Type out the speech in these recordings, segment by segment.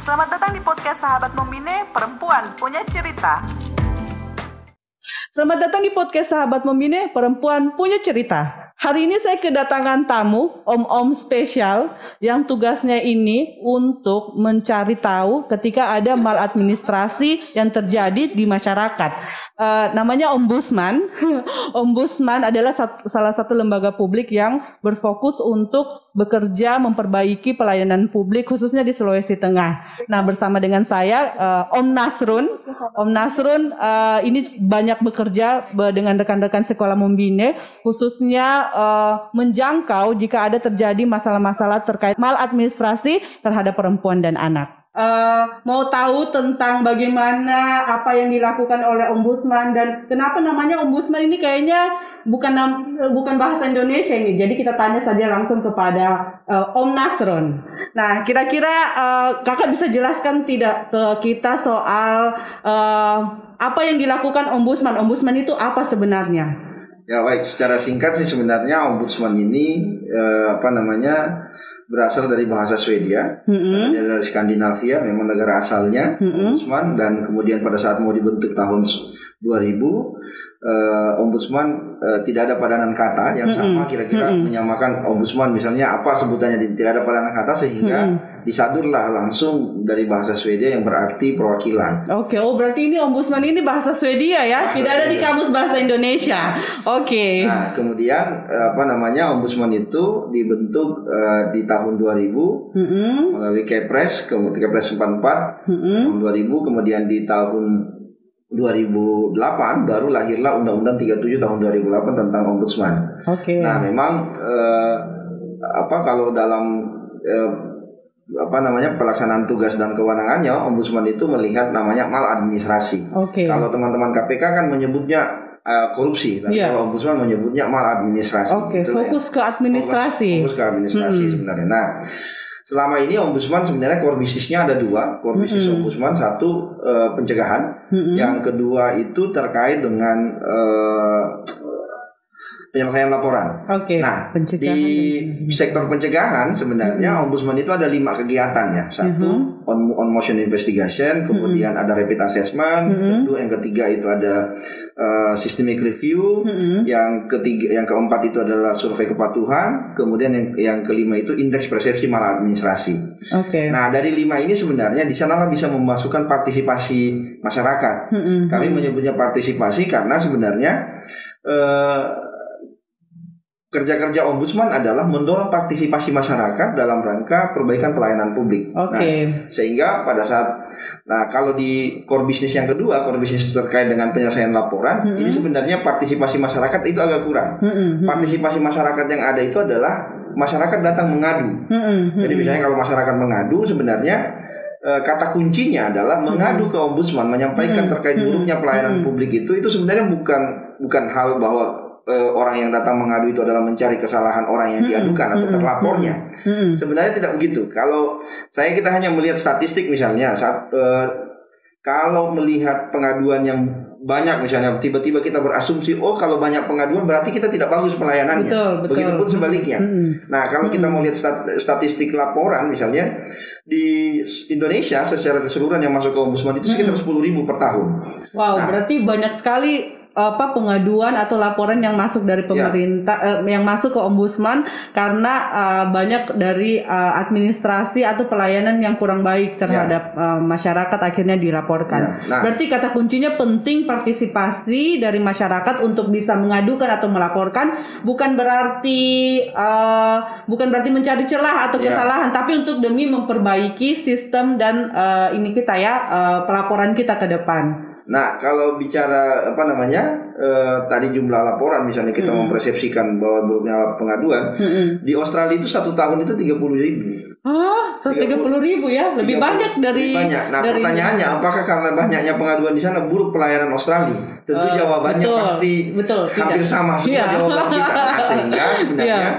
Selamat datang di podcast Sahabat Membine, Perempuan Punya Cerita. Selamat datang di podcast Sahabat Membine, Perempuan Punya Cerita. Hari ini saya kedatangan tamu, om-om spesial yang tugasnya ini untuk mencari tahu ketika ada maladministrasi yang terjadi di masyarakat. Namanya Ombudsman. Ombudsman adalah salah satu lembaga publik yang berfokus untuk bekerja memperbaiki pelayanan publik khususnya di Sulawesi Tengah. Nah, bersama dengan saya Om Nasrun. Om Nasrun ini banyak bekerja dengan rekan-rekan sekolah Membine, khususnya menjangkau jika ada terjadi masalah-masalah terkait maladministrasi terhadap perempuan dan anak. Mau tahu tentang bagaimana apa yang dilakukan oleh Ombudsman dan kenapa namanya Ombudsman ini kayaknya bukan bahasa Indonesia ini. Jadi kita tanya saja langsung kepada Om Nasrun. Nah, kira-kira kakak bisa jelaskan tidak ke kita soal apa yang dilakukan Ombudsman? Ombudsman itu apa sebenarnya? Ya baik, secara singkat sih sebenarnya Ombudsman ini berasal dari bahasa Swedia, dari Skandinavia, memang negara asalnya Ombudsman, dan kemudian pada saat mau dibentuk tahun 2000, Ombudsman tidak ada padanan kata yang sama kira-kira menyamakan Ombudsman misalnya apa sebutannya, tidak ada padanan kata sehingga disadurlah langsung dari bahasa Swedia yang berarti perwakilan. Oke, berarti ini Ombudsman ini bahasa Swedia ya, bahasa tidak ada Swedia. Di kamus bahasa Indonesia. Oke. Nah, kemudian Ombudsman itu dibentuk di tahun 2000 melalui Kepres 44 tahun 2000, kemudian di tahun 2008 baru lahirlah Undang-Undang 37 tahun 2008 tentang Ombudsman. Oke. Nah, memang kalau dalam pelaksanaan tugas dan kewenangannya, Ombudsman itu melihat namanya maladministrasi. Kalau teman-teman KPK kan menyebutnya korupsi, tapi kalau Ombudsman menyebutnya maladministrasi. Fokus ke administrasi. Fokus ke administrasi sebenarnya. Nah, selama ini Ombudsman sebenarnya core bisnisnya ada dua. Core bisnis Ombudsman, satu pencegahan, yang kedua itu terkait dengan penyelesaian laporan. Nah, di sektor pencegahan sebenarnya Ombudsman itu ada 5 kegiatan ya. Satu on motion investigation, kemudian ada rapid assessment, yang ketiga itu ada systemic review, yang keempat itu adalah survei kepatuhan, kemudian yang kelima itu indeks persepsi maladministrasi. Nah, dari 5 ini sebenarnya di sanalah bisa memasukkan partisipasi masyarakat. Kami menyebutnya partisipasi karena sebenarnya kerja-kerja Ombudsman adalah mendorong partisipasi masyarakat dalam rangka perbaikan pelayanan publik. Nah, sehingga pada saat, kalau di core bisnis yang kedua, core bisnis terkait dengan penyelesaian laporan, ini sebenarnya partisipasi masyarakat itu agak kurang. Partisipasi masyarakat yang ada itu adalah masyarakat datang mengadu. Jadi misalnya kalau masyarakat mengadu, sebenarnya kata kuncinya adalah mengadu ke Ombudsman, menyampaikan terkait buruknya pelayanan publik itu sebenarnya bukan hal bahwa orang yang datang mengadu itu adalah mencari kesalahan orang yang diadukan atau terlapornya. Sebenarnya tidak begitu. Kalau kita hanya melihat statistik misalnya, kalau melihat pengaduan yang banyak misalnya, tiba-tiba kita berasumsi kalau banyak pengaduan berarti kita tidak bagus pelayanannya. Begitupun sebaliknya. Nah, kalau kita mau lihat statistik laporan misalnya di Indonesia secara keseluruhan yang masuk ke Ombudsman itu sekitar 10.000 per tahun. Wow, berarti banyak sekali pengaduan atau laporan yang masuk dari pemerintah, yang masuk ke Ombudsman karena banyak dari administrasi atau pelayanan yang kurang baik terhadap masyarakat akhirnya dilaporkan. Berarti kata kuncinya penting partisipasi dari masyarakat untuk bisa mengadukan atau melaporkan, bukan berarti mencari celah atau kesalahan, tapi untuk demi memperbaiki sistem dan pelaporan kita ke depan. Nah, kalau bicara tadi jumlah laporan misalnya kita mempersepsikan bahwa buruknya pengaduan, di Australia itu 1 tahun itu 30.000. 30.000 ya, lebih banyak dari. Banyak. Nah, pertanyaannya apakah karena banyaknya pengaduan di sana buruk pelayanan Australia? Tentu jawabannya pasti hampir sama semua jawaban kita. Nah, sehingga sebenarnya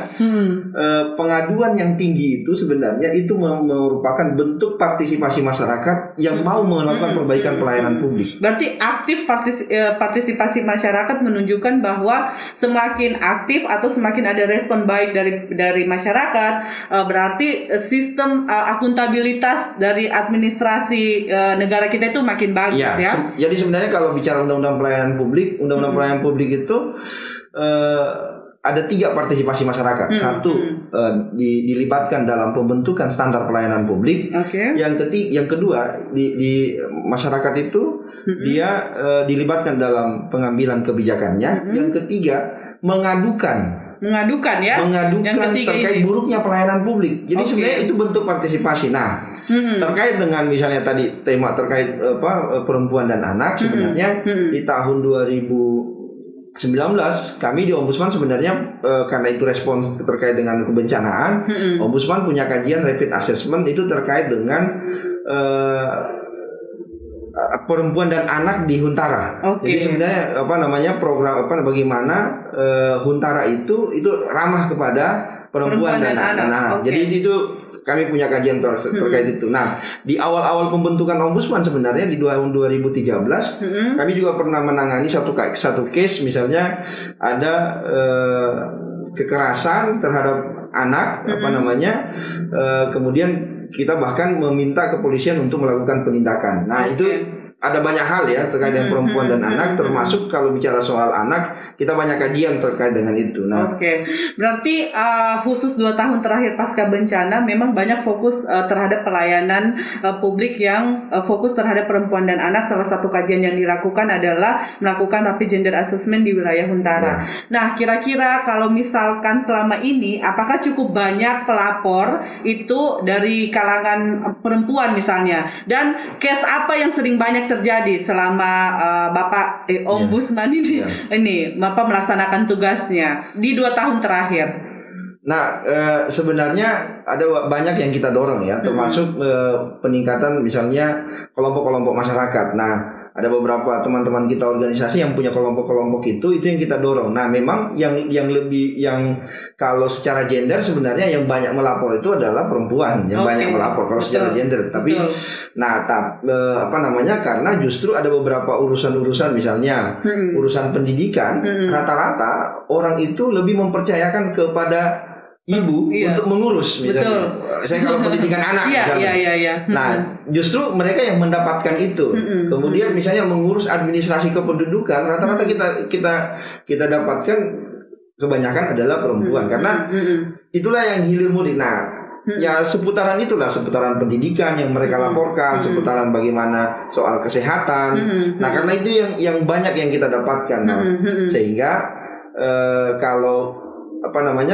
pengaduan yang tinggi itu sebenarnya itu merupakan bentuk partisipasi masyarakat yang mau melakukan perbaikan pelayanan publik. Berarti aktif partisipasi masyarakat masyarakat menunjukkan bahwa semakin aktif atau semakin ada respon baik dari masyarakat, berarti sistem akuntabilitas dari administrasi negara kita itu makin bagus ya. Jadi sebenarnya kalau bicara undang-undang pelayanan publik, pelayanan publik itu ada 3 partisipasi masyarakat. Satu, dilibatkan dalam pembentukan standar pelayanan publik. Yang kedua, di masyarakat itu dia dilibatkan dalam pengambilan kebijakannya. Yang ketiga, mengadukan terkait buruknya pelayanan publik. Jadi sebenarnya itu bentuk partisipasi. Nah, terkait dengan misalnya tadi tema terkait perempuan dan anak, sebenarnya di tahun 2019 kami di Ombudsman sebenarnya karena itu respons terkait dengan kebencanaan, Ombudsman punya kajian rapid assessment itu terkait dengan perempuan dan anak di Huntara. Jadi sebenarnya program bagaimana Huntara itu ramah kepada perempuan dan anak. Jadi itu kami punya kajian terkait itu. Nah, di awal-awal pembentukan Ombudsman sebenarnya di tahun 2013 kami juga pernah menangani satu case, misalnya ada kekerasan terhadap anak, kemudian kita bahkan meminta kepolisian untuk melakukan penindakan. Nah, itu ada banyak hal ya terkait dengan perempuan dan anak, termasuk kalau bicara soal anak, kita banyak kajian terkait dengan itu. Nah, berarti khusus 2 tahun terakhir pasca bencana memang banyak fokus terhadap pelayanan publik yang fokus terhadap perempuan dan anak. Salah satu kajian yang dilakukan adalah melakukan rapid gender assessment di wilayah Huntara. Nah, kira-kira kalau misalkan selama ini apakah cukup banyak pelapor itu dari kalangan perempuan misalnya, dan case apa yang sering banyak terjadi selama Bapak Ombudsman ini Bapak melaksanakan tugasnya di 2 tahun terakhir? Nah, sebenarnya ada banyak yang kita dorong ya, termasuk peningkatan misalnya kelompok-kelompok masyarakat. Nah, ada beberapa teman-teman kita organisasi yang punya kelompok-kelompok itu yang kita dorong. Nah, memang yang kalau secara gender sebenarnya yang banyak melapor itu adalah perempuan yang banyak melapor kalau secara gender. Tapi karena justru ada beberapa urusan-urusan misalnya urusan pendidikan, rata-rata orang itu lebih mempercayakan kepada ibu untuk mengurus misalnya. Saya kalau pendidikan anak misalnya. Nah, justru mereka yang mendapatkan itu. Kemudian misalnya mengurus administrasi kependudukan, rata-rata kita dapatkan kebanyakan adalah perempuan karena itulah yang hilir mudik. Nah, ya seputaran pendidikan yang mereka laporkan, seputaran bagaimana soal kesehatan. Nah, karena itu yang banyak yang kita dapatkan. Nah, sehingga kalau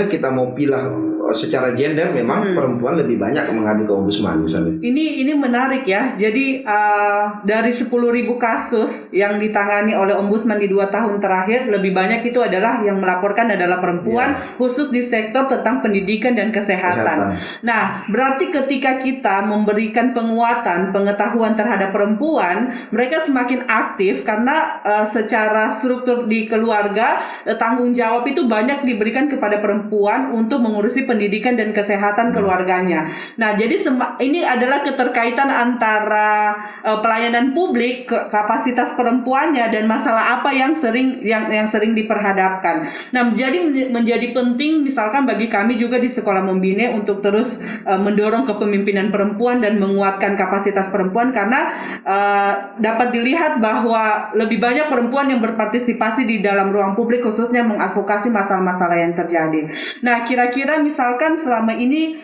kita mau pilih secara gender memang perempuan lebih banyak mengadu ke Ombudsman misalnya. Ini menarik ya. Jadi dari 10.000 kasus yang ditangani oleh Ombudsman di 2 tahun terakhir, lebih banyak itu adalah yang melaporkan adalah perempuan, khusus di sektor tentang pendidikan dan kesehatan. Nah, berarti ketika kita memberikan penguatan pengetahuan terhadap perempuan, mereka semakin aktif karena secara struktur di keluarga tanggung jawab itu banyak diberikan kepada perempuan untuk mengurusi pendidikan dan kesehatan keluarganya. Nah, jadi ini adalah keterkaitan antara pelayanan publik, kapasitas perempuannya, dan masalah apa yang sering diperhadapkan. Nah, menjadi penting misalkan bagi kami juga di Sekolah Membine untuk terus mendorong kepemimpinan perempuan dan menguatkan kapasitas perempuan, karena dapat dilihat bahwa lebih banyak perempuan yang berpartisipasi di dalam ruang publik, khususnya mengadvokasi masalah-masalah yang terjadi. Nah, kira-kira misalkan selama ini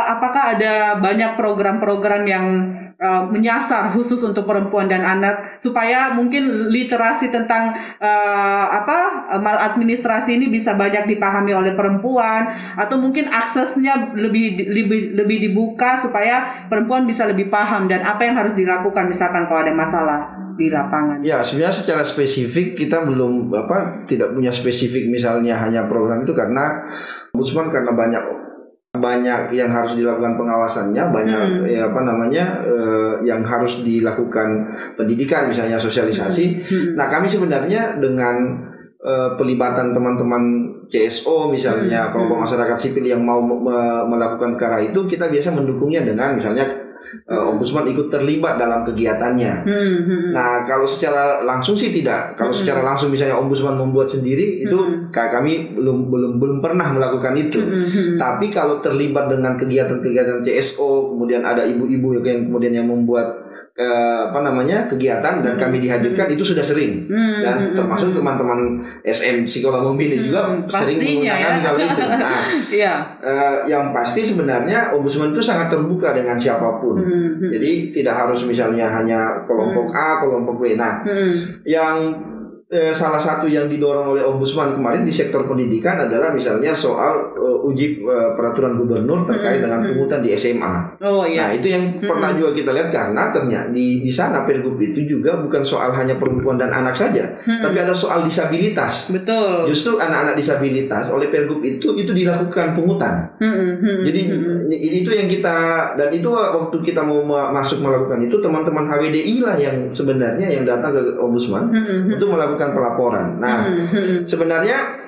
apakah ada banyak program-program yang menyasar khusus untuk perempuan dan anak supaya mungkin literasi tentang maladministrasi ini bisa banyak dipahami oleh perempuan, atau mungkin aksesnya lebih dibuka supaya perempuan bisa lebih paham dan apa yang harus dilakukan misalkan kalau ada masalah di lapangan? Ya, sebenarnya secara spesifik kita belum tidak punya spesifik misalnya hanya program itu, karena Ombudsman karena banyak yang harus dilakukan pengawasannya, banyak yang harus dilakukan pendidikan misalnya sosialisasi. Nah, kami sebenarnya dengan pelibatan teman-teman CSO misalnya kelompok masyarakat sipil yang mau melakukan ke arah itu, kita biasa mendukungnya dengan misalnya ombudsman ikut terlibat dalam kegiatannya. Nah, kalau secara langsung sih tidak. Kalau secara langsung misalnya ombudsman membuat sendiri itu kami belum pernah melakukan itu. Tapi kalau terlibat dengan kegiatan-kegiatan CSO, kemudian ada ibu-ibu yang kemudian yang membuat kegiatan dan kami dihadirkan, itu sudah sering. Dan termasuk teman-teman SM Psikolog Membina juga sering mengundang kami kalau itu. Nah, yang pasti sebenarnya ombudsman itu sangat terbuka dengan siapapun. Jadi tidak harus misalnya hanya kelompok A, kelompok B. Nah, yang salah satu yang didorong oleh ombudsman kemarin di sektor pendidikan adalah misalnya soal uji peraturan gubernur terkait dengan pungutan di SMA. Nah, itu yang pernah juga kita lihat, karena ternyata di sana Pergub itu juga bukan soal hanya perempuan dan anak saja, tapi ada soal disabilitas. Betul. Justru anak-anak disabilitas oleh Pergub itu dilakukan pungutan. Jadi itu yang kita, dan itu waktu kita mau masuk melakukan itu, teman-teman HWDI lah yang sebenarnya yang datang ke ombudsman untuk melakukan pelaporan. Nah, sebenarnya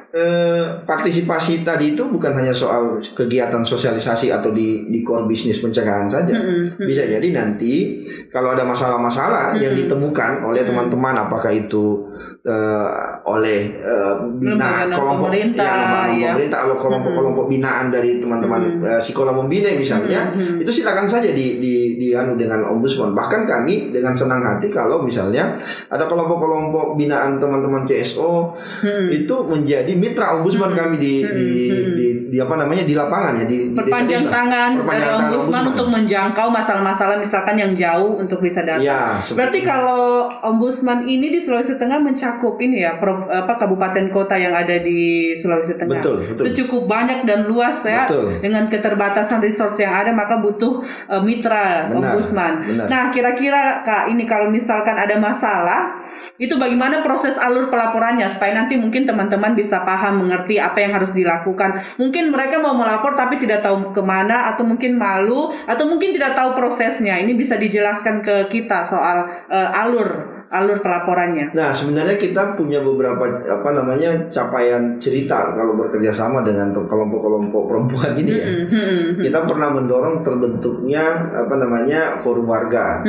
partisipasi tadi itu bukan hanya soal kegiatan sosialisasi atau di core bisnis pencegahan saja. Bisa jadi nanti kalau ada masalah-masalah yang ditemukan oleh teman-teman, apakah itu oleh kelompok pemerintah atau kelompok-kelompok binaan dari teman-teman Psikolog Membina misalnya, itu silakan saja dianu dengan ombudsman. Bahkan kami dengan senang hati kalau misalnya ada kelompok-kelompok binaan teman-teman CSO itu menjadi mitra ombudsman kami di lapangan ya, di perpanjang tangan dari ombudsman untuk menjangkau masalah-masalah misalkan yang jauh untuk bisa datang. Ya, berarti kalau ombudsman ini di Sulawesi Tengah mencakup ini ya kabupaten kota yang ada di Sulawesi Tengah. Betul. Itu cukup banyak dan luas ya. Betul. Dengan keterbatasan resource yang ada, maka butuh mitra ombudsman. Benar. Nah, kira-kira Kak, ini kalau misalkan ada masalah, itu bagaimana proses alur pelaporannya supaya nanti mungkin teman-teman bisa paham, mengerti apa yang harus dilakukan. Mungkin mereka mau melapor tapi tidak tahu kemana, atau mungkin malu, atau mungkin tidak tahu prosesnya. Ini bisa dijelaskan ke kita soal alur pelaporannya. Nah, sebenarnya kita punya beberapa capaian cerita kalau bekerja sama dengan kelompok-kelompok perempuan ini ya. Kita pernah mendorong terbentuknya forum warga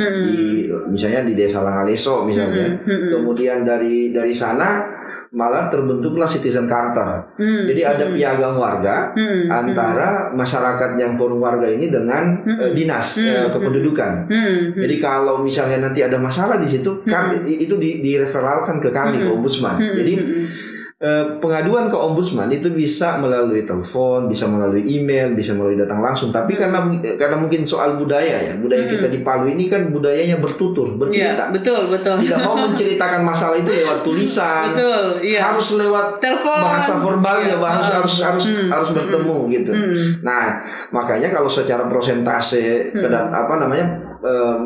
misalnya di Desa Langaleso misalnya. Kemudian dari sana malah terbentuklah Citizen Charter. Jadi ada piagam warga antara masyarakat yang forum warga ini dengan dinas kependudukan. Jadi kalau misalnya nanti ada masalah di situ, itu direferalkan ke kami, ke ombudsman. Jadi pengaduan ke ombudsman itu bisa melalui telepon, bisa melalui email, bisa melalui datang langsung. Tapi karena mungkin soal budaya kita di Palu ini kan budayanya bertutur, bercerita. Betul. Tidak mau menceritakan masalah itu lewat tulisan. Harus lewat telepon, bahasa verbal ya, harus bertemu gitu. Nah, makanya kalau secara prosentase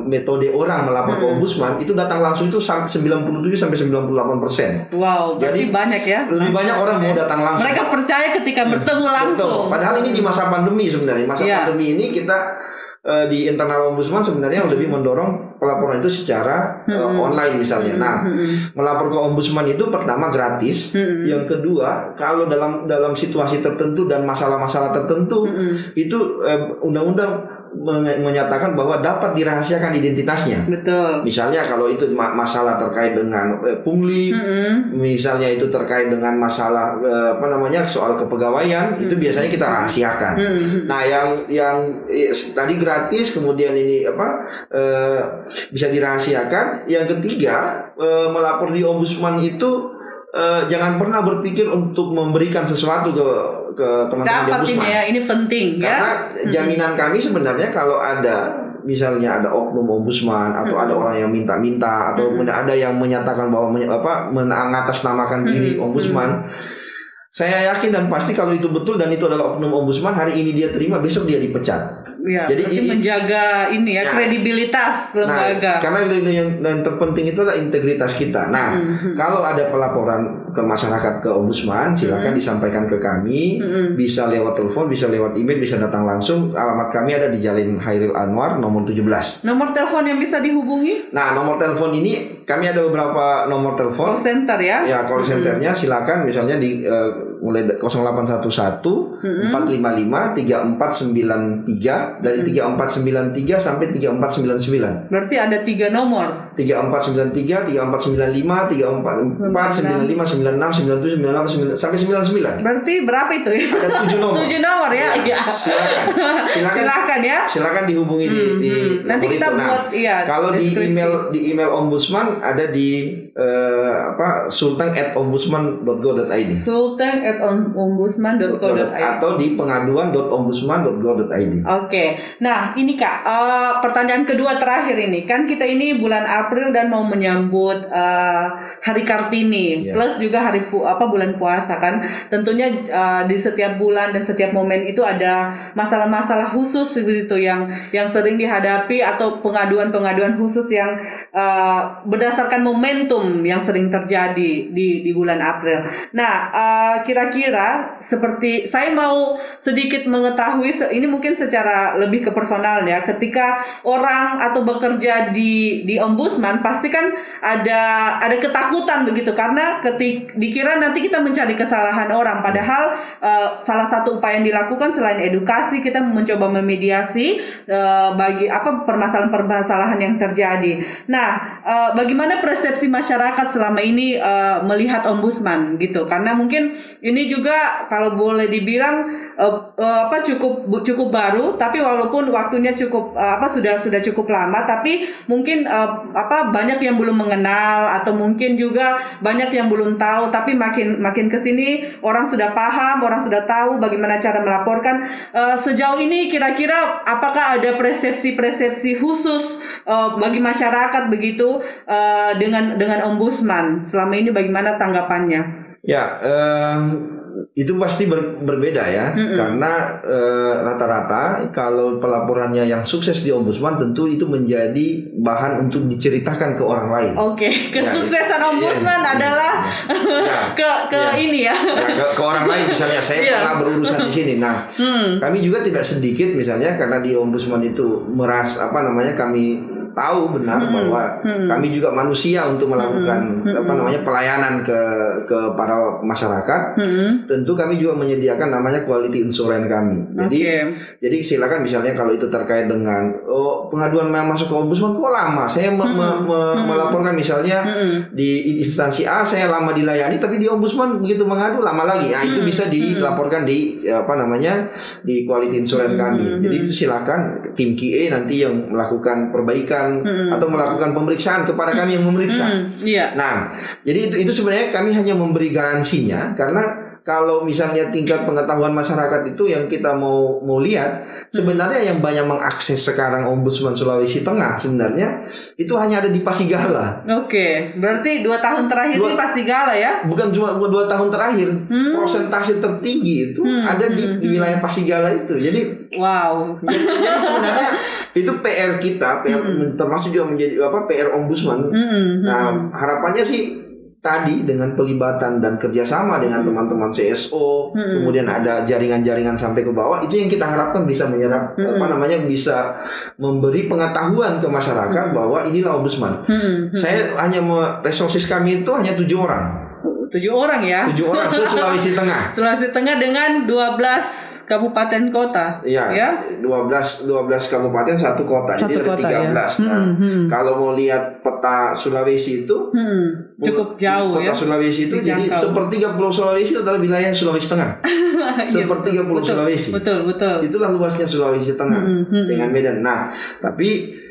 metode orang melapor ke ombudsman itu datang langsung itu 97-98%. Wow, jadi banyak ya. Lebih banyak orang mau datang langsung. Mereka percaya ketika bertemu langsung. Betul. Padahal ini di masa pandemi sebenarnya. Pandemi ini kita di internal ombudsman sebenarnya lebih mendorong pelaporan itu secara online misalnya. Nah, melapor ke ombudsman itu pertama gratis. Yang kedua, kalau dalam situasi tertentu dan masalah-masalah tertentu itu undang-undang menyatakan bahwa dapat dirahasiakan identitasnya. Betul. Misalnya kalau itu masalah terkait dengan pungli, misalnya itu terkait dengan masalah soal kepegawaian, itu biasanya kita rahasiakan. Nah, yang tadi gratis, kemudian ini bisa dirahasiakan. Yang ketiga, melapor di ombudsman itu jangan pernah berpikir untuk memberikan sesuatu ke teman-teman di ombudsman. Ini penting. Karena jaminan kami sebenarnya kalau ada misalnya ada oknum ombudsman atau ada orang yang minta-minta atau ada yang menyatakan bahwa mengatasnamakan diri ombudsman, saya yakin dan pasti kalau itu betul dan itu adalah oknum ombudsman, hari ini dia terima, besok dia dipecat. Jadi menjaga kredibilitas lembaga. Karena yang terpenting itu adalah integritas kita. Nah, kalau ada pelaporan ke masyarakat, ke ombudsman, silakan disampaikan ke kami, bisa lewat telepon, bisa lewat email, bisa datang langsung. Alamat kami ada di Jalan Hairil Anwar nomor 17. Nomor telepon yang bisa dihubungi? Nah, nomor telepon ini kami ada beberapa nomor telepon. Call center ya? Ya, call centernya silakan misalnya mulai 0811 455 3493 dari 3493 sampai 3499. Berarti ada 3 nomor. 3493, 3495, 3495, 96, 97, 98, 99 sampai 99. Berarti berapa itu ya? Ada 7 nomor. 7 nomor ya. Ya. Silakan ya. Silakan dihubungi di nanti kita itu. buat kalau di email ombudsman ada di sultan@ombudsman.go.id. sultan@ombudsman.go.id atau di pengaduan.ombudsman.go.id. Oke. Nah, ini Kak, pertanyaan kedua terakhir ini. Kan kita ini bulan April dan mau menyambut Hari Kartini, plus juga bulan puasa kan. Tentunya di setiap bulan dan setiap momen itu ada masalah-masalah khusus begitu yang sering dihadapi atau pengaduan-pengaduan khusus yang berdasarkan momentum yang sering terjadi di bulan April. Nah, kira-kira seperti saya mau sedikit mengetahui ini mungkin secara lebih ke personal ya. Ketika orang atau bekerja di ombudsman pasti kan ada ketakutan begitu karena dikira nanti kita mencari kesalahan orang, padahal salah satu upaya yang dilakukan selain edukasi kita mencoba memediasi bagi permasalahan-permasalahan yang terjadi. Nah, bagaimana persepsi masyarakat selama ini melihat ombudsman gitu? Karena mungkin ini juga kalau boleh dibilang cukup baru, tapi walaupun waktunya cukup sudah cukup lama, tapi mungkin banyak yang belum mengenal atau mungkin juga banyak yang belum tahu, tapi makin kesini orang sudah paham, orang sudah tahu bagaimana cara melaporkan. Sejauh ini kira-kira apakah ada persepsi khusus bagi masyarakat begitu dengan ombudsman selama ini, bagaimana tanggapannya? Ya, itu pasti berbeda ya, karena rata-rata kalau pelaporannya yang sukses di ombudsman tentu itu menjadi bahan untuk diceritakan ke orang lain. Oke, kesuksesan ombudsman adalah ini ya. Ke orang lain misalnya, saya pernah berurusan di sini. Nah, kami juga tidak sedikit misalnya karena di ombudsman itu kami tahu benar bahwa kami juga manusia untuk melakukan pelayanan ke para masyarakat. Tentu kami juga menyediakan namanya quality insurance kami. Jadi silakan misalnya kalau itu terkait dengan pengaduan masuk ke ombudsman kok lama. Saya melaporkan misalnya di instansi A saya lama dilayani, tapi di ombudsman begitu mengadu lama lagi. Nah, itu bisa dilaporkan di di quality insurance kami. Jadi itu silakan tim QA nanti yang melakukan perbaikan atau melakukan pemeriksaan kepada kami yang memeriksa. Nah, jadi itu sebenarnya kami hanya memberi garansinya, karena kalau misalnya tingkat pengetahuan masyarakat itu yang kita mau lihat, sebenarnya yang banyak mengakses sekarang ombudsman Sulawesi Tengah sebenarnya itu hanya ada di Pasigala. Oke, berarti 2 tahun terakhir di Pasigala ya? Bukan cuma 2 tahun terakhir, persentase tertinggi itu ada di wilayah Pasigala itu. Jadi jadi sebenarnya itu PR kita, termasuk juga menjadi PR ombudsman. Nah, harapannya sih tadi dengan pelibatan dan kerjasama dengan teman-teman CSO, kemudian ada jaringan-jaringan sampai ke bawah, itu yang kita harapkan bisa menyerap bisa memberi pengetahuan ke masyarakat bahwa inilah ombudsman. Saya resources kami itu hanya 7 orang. 7 orang ya? 7 orang Sulawesi Tengah. Sulawesi Tengah dengan 12 kabupaten kota. Ya? 12 kabupaten 1 kota. Jadi ada 13. Nah, kalau mau lihat peta Sulawesi itu cukup jauh kota ya. Sulawesi itu jadi sepertiga Pulau Sulawesi adalah wilayah Sulawesi Tengah. Sepertiga Pulau Sulawesi. Betul. Itulah luasnya Sulawesi Tengah dengan Medan. Nah, tapi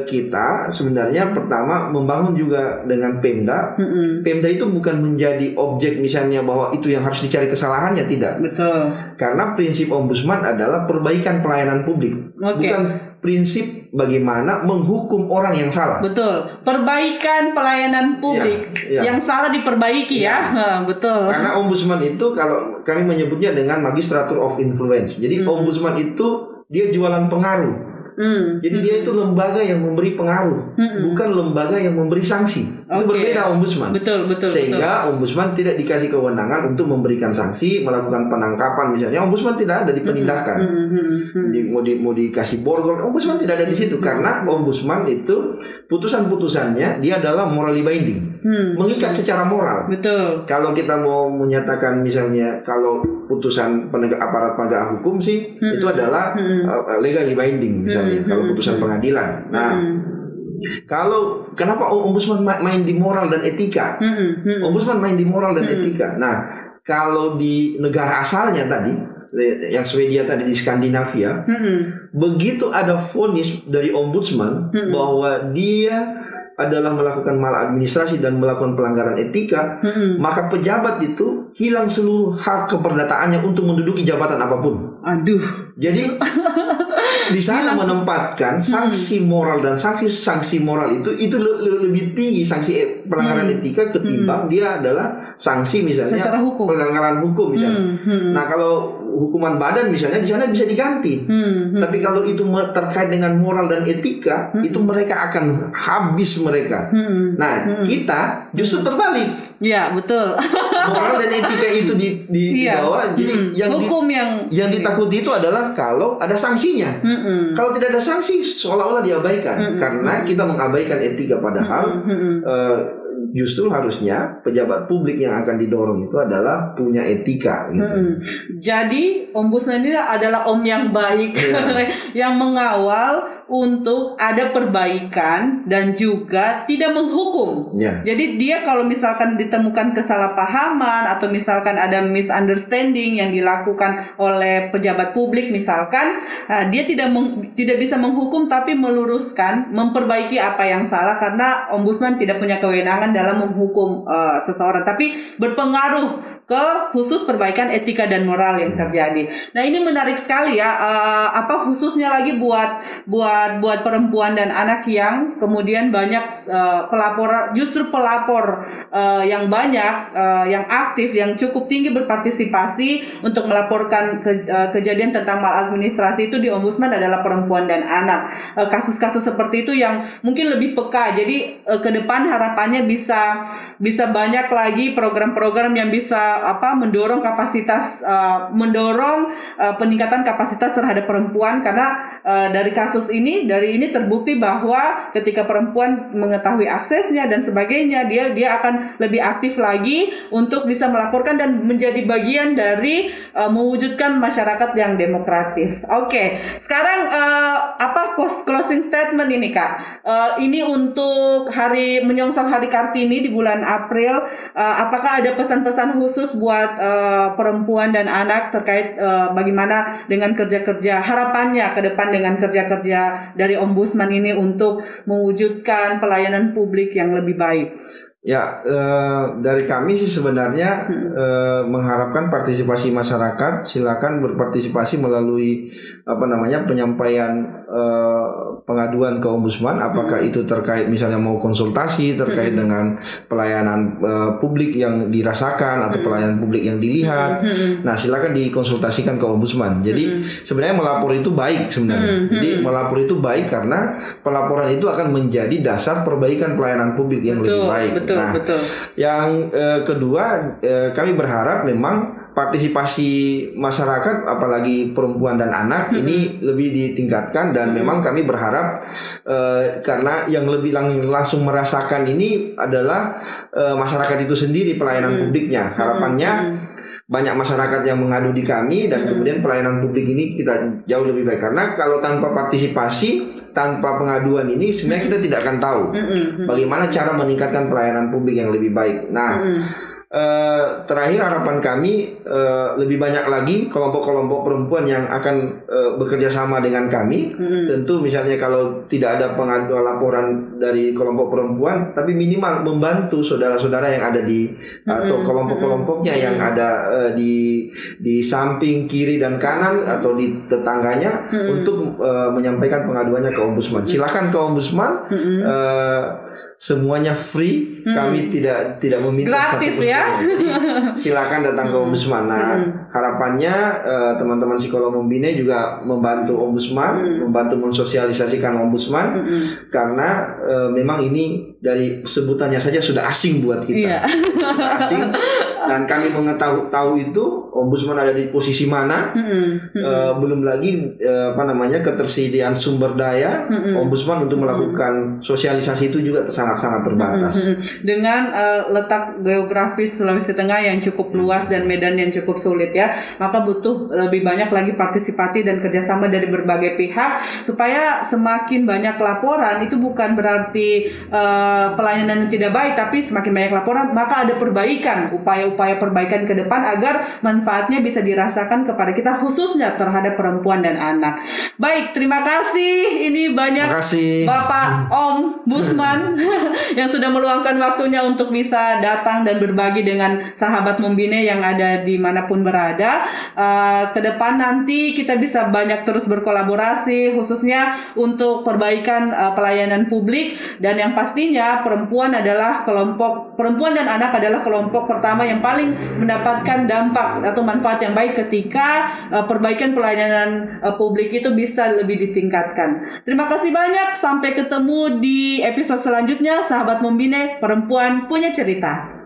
kita sebenarnya pertama membangun juga dengan Pemda. Pemda itu bukan menjadi objek misalnya bahwa itu yang harus dicari kesalahannya, tidak. Betul. Karena prinsip ombudsman adalah perbaikan pelayanan publik, bukan prinsip bagaimana menghukum orang yang salah. Betul. Perbaikan pelayanan publik yang salah diperbaiki betul. Karena ombudsman itu kalau kami menyebutnya dengan magistrature of influence. Jadi ombudsman itu dia jualan pengaruh. Jadi dia itu lembaga yang memberi pengaruh, bukan lembaga yang memberi sanksi. Itu berbeda ombudsman. Betul. Sehingga ombudsman tidak dikasih kewenangan untuk memberikan sanksi, melakukan penangkapan misalnya. Ombudsman tidak ada di penindakan. Mau dikasih borgol, ombudsman tidak ada di situ, karena ombudsman itu putusan-putusannya dia adalah morally binding. mengikat secara moral. Betul. Kalau kita mau menyatakan misalnya kalau putusan aparat penegak hukum sih itu adalah legally binding misalnya kalau putusan pengadilan. Nah, kalau kenapa ombudsman main di moral dan etika? Ombudsman main di moral dan etika. Nah, kalau di negara asalnya tadi, yang Swedia tadi di Skandinavia, begitu ada vonis dari ombudsman bahwa dia adalah melakukan maladministrasi dan melakukan pelanggaran etika, maka pejabat itu hilang seluruh hak keperdataannya untuk menduduki jabatan apapun. Aduh. Jadi di sana menempatkan sanksi moral dan sanksi moral itu lebih tinggi sanksi pelanggaran etika ketimbang dia adalah sanksi misalnya pelanggaran hukum misalnya. Nah, kalau hukuman badan misalnya di sana bisa diganti. Tapi kalau itu terkait dengan moral dan etika, itu mereka akan habis mereka. Nah, kita justru terbalik. Ya, betul. Moral dan etika itu di bawah. Jadi yang ditakuti itu adalah kalau ada sanksinya. Kalau tidak ada sanksi, seolah-olah diabaikan karena kita mengabaikan etika, padahal justru harusnya pejabat publik yang akan didorong itu adalah punya etika gitu. Jadi ombudsman ini adalah om yang baik, yang mengawal untuk ada perbaikan dan juga tidak menghukum. Jadi dia kalau misalkan ditemukan kesalahpahaman atau misalkan ada misunderstanding yang dilakukan oleh pejabat publik misalkan, dia tidak bisa menghukum tapi meluruskan, memperbaiki apa yang salah, karena ombudsman tidak punya kewenangan dalam menghukum seseorang, tapi berpengaruh ke khusus perbaikan etika dan moral yang terjadi. Nah, ini menarik sekali ya, khususnya lagi buat perempuan dan anak yang kemudian banyak pelapor yang banyak, yang aktif, yang cukup tinggi berpartisipasi untuk melaporkan kejadian tentang maladministrasi itu di ombudsman adalah perempuan dan anak. Kasus-kasus seperti itu yang mungkin lebih peka. Jadi ke depan harapannya bisa banyak lagi program-program yang bisa mendorong kapasitas, peningkatan kapasitas terhadap perempuan, karena dari kasus ini terbukti bahwa ketika perempuan mengetahui aksesnya dan sebagainya, dia akan lebih aktif lagi untuk bisa melaporkan dan menjadi bagian dari mewujudkan masyarakat yang demokratis. Oke, sekarang closing statement ini Kak. Ini untuk menyongsong Hari Kartini di bulan April, apakah ada pesan-pesan khusus buat perempuan dan anak terkait bagaimana dengan kerja-kerja, harapannya ke depan dengan kerja-kerja dari ombudsman ini untuk mewujudkan pelayanan publik yang lebih baik? Ya, dari kami sih sebenarnya mengharapkan partisipasi masyarakat. Silakan berpartisipasi melalui penyampaian pengaduan ke ombudsman, apakah itu terkait misalnya mau konsultasi terkait dengan pelayanan publik yang dirasakan atau pelayanan publik yang dilihat. Nah, silakan dikonsultasikan ke ombudsman. Jadi sebenarnya melapor itu baik sebenarnya. Jadi melapor itu baik karena pelaporan itu akan menjadi dasar perbaikan pelayanan publik yang lebih baik. Betul. Yang kedua, kami berharap memang partisipasi masyarakat, apalagi perempuan dan anak, ini lebih ditingkatkan, dan memang kami berharap karena yang lebih langsung merasakan ini adalah masyarakat itu sendiri, pelayanan publiknya. Harapannya banyak masyarakat yang mengadu di kami, dan kemudian pelayanan publik ini kita jauh lebih baik. Karena kalau tanpa partisipasi, tanpa pengaduan ini sebenarnya kita tidak akan tahu bagaimana cara meningkatkan pelayanan publik yang lebih baik. Nah, terakhir harapan kami lebih banyak lagi kelompok-kelompok perempuan yang akan bekerja sama dengan kami. Tentu misalnya kalau tidak ada pengaduan laporan dari kelompok perempuan, tapi minimal membantu saudara-saudara yang ada di atau kelompok-kelompoknya yang ada di samping kiri dan kanan atau di tetangganya untuk menyampaikan pengaduannya ke ombudsman. Silakan ke ombudsman, semuanya free. Kami tidak meminta gratis ya. Jadi silakan datang ke ombudsman. Nah, harapannya teman-teman psikolog membina juga membantu ombudsman, membantu mensosialisasikan ombudsman, karena memang ini dari sebutannya saja sudah asing buat kita. Sudah asing. Dan kami tahu itu ombudsman ada di posisi mana. Belum lagi ketersediaan sumber daya ombudsman untuk melakukan sosialisasi itu juga sangat-sangat terbatas. Dengan letak geografis Sulawesi Tengah yang cukup luas dan medan yang cukup sulit ya, maka butuh lebih banyak lagi partisipasi dan kerjasama dari berbagai pihak supaya semakin banyak laporan itu bukan berarti pelayanan yang tidak baik, tapi semakin banyak laporan maka ada perbaikan, upaya-upaya perbaikan ke depan agar manfaatnya bisa dirasakan kepada kita khususnya terhadap perempuan dan anak. Baik, terima kasih. Ini banyak Bapak Ombudsman yang sudah meluangkan waktunya untuk bisa datang dan berbagi dengan sahabat Membine yang ada dimanapun berada. Ke depan nanti kita bisa banyak terus berkolaborasi khususnya untuk perbaikan pelayanan publik, dan yang pastinya perempuan dan anak adalah kelompok pertama yang paling mendapatkan dampak atau manfaat yang baik ketika perbaikan pelayanan publik itu bisa lebih ditingkatkan. Terima kasih banyak, sampai ketemu di episode selanjutnya. Sahabat Membine, perempuan punya cerita.